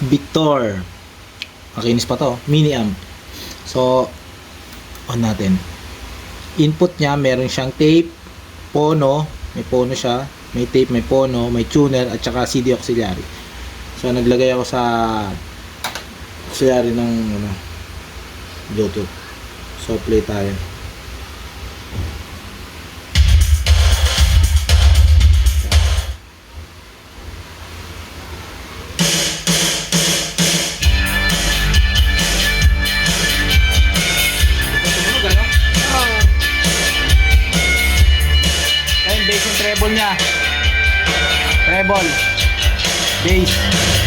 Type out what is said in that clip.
Victor. Makinis pa to, mini amp. So on natin. Input niya, meron siyang tape, pono, may pono siya, may tape, may pono, may tuner, at saka CD auxiliary. So naglagay ako sa auxiliary ng Bluetooth. So play tayo. Ayun, bass yung treble niya. Treble. Bass.